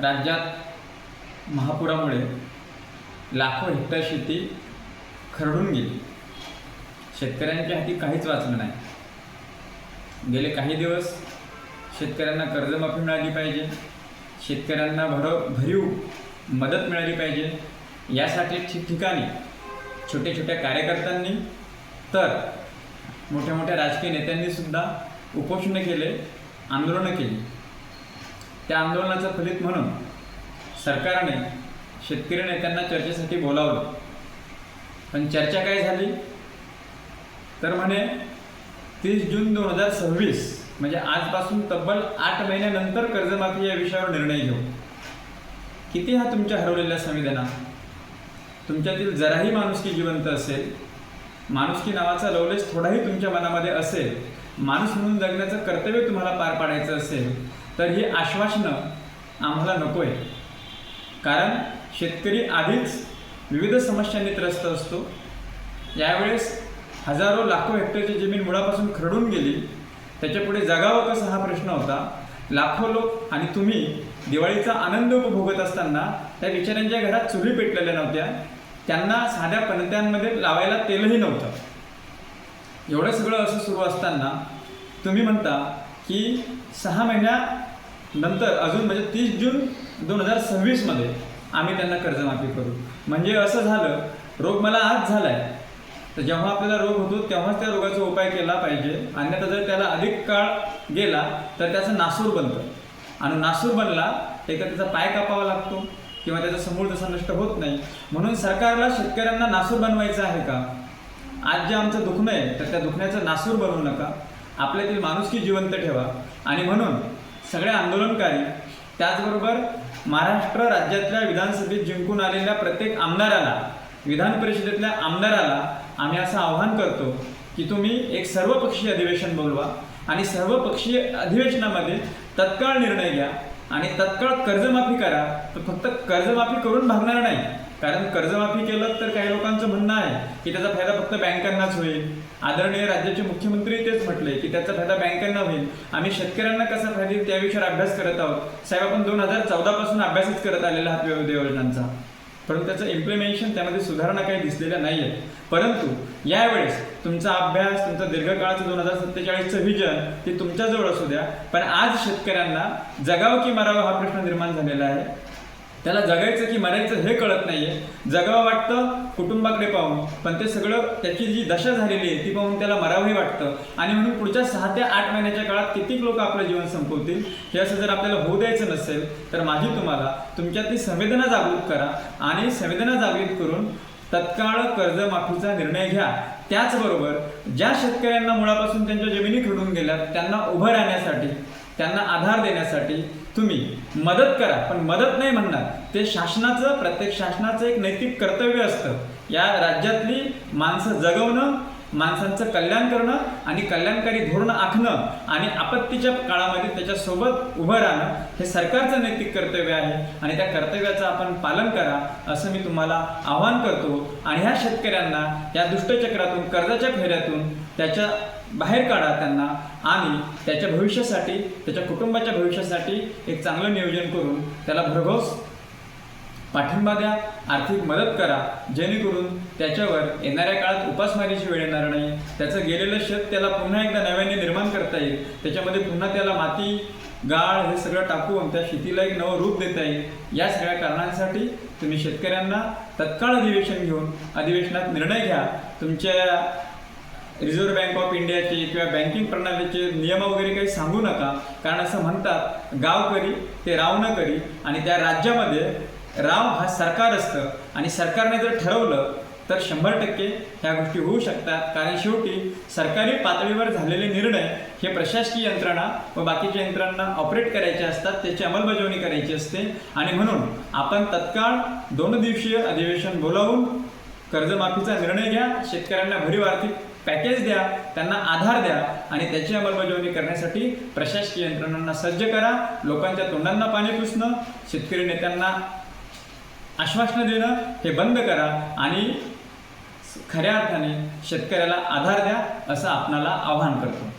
राज्यात महापुरामुळे लाखो हेक्टर शेती खरडून गेली। शेतकऱ्यांच्या हाती काहीच वाचलं नाही। गेले काही दिवस शेतकऱ्यांना कर्जमाफी मिळाली पाहिजे, शेतकऱ्यांना भरीव मदत मिळाली पाहिजे, यासाठी ठिकठिकाणी छोट्या छोट्या कार्यकर्त्यांनी तर मोठ्या मोठ्या राजकीय नेत्यांनी सुद्धा उपोषण केले, आंदोलनं केली। त्या आंदोलनाचं फलित म्हणून सरकारने शेतकरी नेत्यांना चर्चेसाठी बोलावलं, पण चर्चा काय झाली तर म्हणे 30 जून 2026 म्हणजे आजपासून तब्बल 8 महिन्यानंतर कर्जमाफी या विषयावर निर्णय घेऊ। किती हा तुमच्या हरवलेल्या संवेदना, तुमच्यातील जराही माणुसकी जिवंत असेल, माणुसकी नावाचा लवलेश थोडाही तुमच्या मनामध्ये असेल, माणूस म्हणून जगण्याचं कर्तव्य तुम्हाला पार पाडायचं असेल तर ही आश्वासनं आम्हाला नको आहे। कारण शेतकरी आधीच विविध समस्यांनी त्रस्त असतो। यावेळेस हजारो लाखो हेक्टरची जमीन मुळापासून खरडून गेली, त्याच्यापुढे जगावं कसं हा प्रश्न होता। लाखो लोक आणि तुम्ही दिवाळीचा आनंद उपभोगत असताना त्या बिचाऱ्यांच्या घरात चुली पेटलेल्या नव्हत्या, त्यांना साध्या पणत्यांमध्ये लावायला तेलही नव्हतं। एवढं सगळं असं सुरू असताना तुम्ही म्हणता की 6 महिन्यानंतर अजून म्हणजे 30 जून 2026 मध्ये आम्ही त्यांना कर्जमाफी करू। म्हणजे असं झालं, रोग मला आज झालाय तर जेव्हा आपल्याला रोग होतो तेव्हाच त्या रोगाचा उपाय केला पाहिजे, अन्यथा जर त्याला अधिक काळ गेला तर त्याचा नासूर बनतं, आणि नासूर बनला तर त्याचा पाय कापावा लागतो किंवा त्याचा समूळ तसा नष्ट होत नाही। म्हणून सरकारला शेतकऱ्यांना नासूर बनवायचं आहे का? आज जे आमचं दुखणं आहे तर त्या दुखण्याचं नासूर बनवू नका, आपल्यातील माणुसकी जिवंत ठेवा। आणि म्हणून सगळे आंदोलनकारी, त्याचबरोबर महाराष्ट्र राज्यातल्या विधानसभेत जिंकून आलेल्या प्रत्येक आमदाराला, विधान परिषदेतल्या आमदाराला आम्ही असं आवाहन करतो की तुम्ही एक सर्वपक्षीय अधिवेशन बोलवा आणि सर्वपक्षीय अधिवेशनामध्ये तत्काळ निर्णय घ्या आणि तत्काळ कर्जमाफी करा। तर फक्त कर्जमाफी करून भागणार नाही, कारण कर्जमाफी केलं तर काही लोकांचं म्हणणं आहे की त्याचा फायदा फक्त बँकांनाच होईल। आदरणीय राज्याचे मुख्यमंत्री तेच म्हटले की त्याचा फायदा बँकांना होईल, आम्ही शेतकऱ्यांना कसा फायदा होईल त्या विषयावर अभ्यास करत आहोत। साहेब, आपण 2014 पासून अभ्यासच करत आलेला आहात विविध योजनांचा, परंतु त्याचं इम्प्लिमेंटेशन, त्यामध्ये सुधारणा काही दिसलेल्या नाही आहेत। परंतु यावेळेस तुमचा अभ्यास, तुमचं दीर्घकाळाचं 2047चं व्हिजन ते तुमच्याजवळ असू द्या, पण आज शेतकऱ्यांना जगावं की मरावं हा प्रश्न निर्माण झालेला आहे। त्याला जगायचं की मरायचं हे कळत नाहीये। जगावं वाटतं कुटुंबाकडे पाहून, पण ते सगळं त्याची जी दशा झालेली आहे ती पाहून त्याला मरावंही वाटतं। आणि म्हणून पुढच्या 6 ते 8 महिन्याच्या काळात कितीक लोक आपलं जीवन संपवतील हे असं जर आपल्याला होऊ द्यायचं नसेल तर माझी तुम्हाला तुमच्यातली संवेदना जागृत करा आणि संवेदना जागृत करून तत्काळ कर्जमाफीचा निर्णय घ्या। त्याचबरोबर ज्या शेतकऱ्यांना मुळापासून त्यांच्या जमिनी खरडून गेल्यात त्यांना उभं राहण्यासाठी, त्यांना आधार देण्यासाठी तुम्ही मदत करा, पण मदत नाही म्हणणार, ते शासनाचं, प्रत्येक शासनाचं एक नैतिक कर्तव्य असतं। या राज्यातली माणसं जगवणं, माणसांचं कल्याण करणं आणि कल्याणकारी धोरण आखणं आणि आपत्तीच्या काळामध्ये त्याच्यासोबत उभं राहणं हे सरकारचं नैतिक कर्तव्य आहे आणि त्या कर्तव्याचं आपण पालन करा असं मी तुम्हाला आवाहन करतो। आणि ह्या शेतकऱ्यांना या दुष्टचक्रातून, कर्जाच्या फेऱ्यातून त्याच्या बाहेर काढा त्यांना, आणि त्याच्या भविष्यासाठी, त्याच्या कुटुंबाच्या भविष्यासाठी एक चांगलं नियोजन करून त्याला भरघोस पाठिंबा द्या, आर्थिक मदत करा, जेणेकरून त्याच्यावर येणाऱ्या काळात उपासमारीची वेळ येणार नाही। त्याचं गेलेलं शेत त्याला पुन्हा एकदा नव्याने निर्माण करता येईल, त्याच्यामध्ये पुन्हा त्याला माती, गाळ हे सगळं टाकून त्या शेतीला एक नवं रूप देता येईल। या सगळ्या कारणांसाठी तुम्ही शेतकऱ्यांना तत्काळ अधिवेशन घेऊन अधिवेशनात निर्णय घ्या। तुमच्या रिझर्व्ह बँक ऑफ इंडियाचे किंवा बँकिंग प्रणालीचे नियम वगैरे काही सांगू नका, कारण असं म्हणतात गाव करी ते राव न करी, आणि त्या राज्यामध्ये राव हा सरकार असतं आणि सरकारने जर ठरवलं तर 100% ह्या गोष्टी होऊ शकतात। कारण शेवटी सरकारी पातळीवर झालेले निर्णय हे प्रशासकीय यंत्रणा व बाकीच्या यंत्रणांना ऑपरेट करायचे असतात, त्याची अंमलबजावणी करायची असते। आणि म्हणून आपण तत्काळ 2 दिवसीय अधिवेशन बोलावून कर्जमाफीचा निर्णय घ्या, शेतकऱ्यांना भरीव आर्थिक पॅकेज द्या, त्यांना आधार द्या आणि त्याची अंमलबजावणी करण्यासाठी प्रशासकीय यंत्रणांना सज्ज करा। लोकांच्या तोंडांना पाणी पुसणं, शेतकरी नेत्यांना आश्वासनं देणं हे बंद करा आणि खऱ्या अर्थाने शेतकऱ्याला आधार द्या असं आपणाला आवाहन करतो।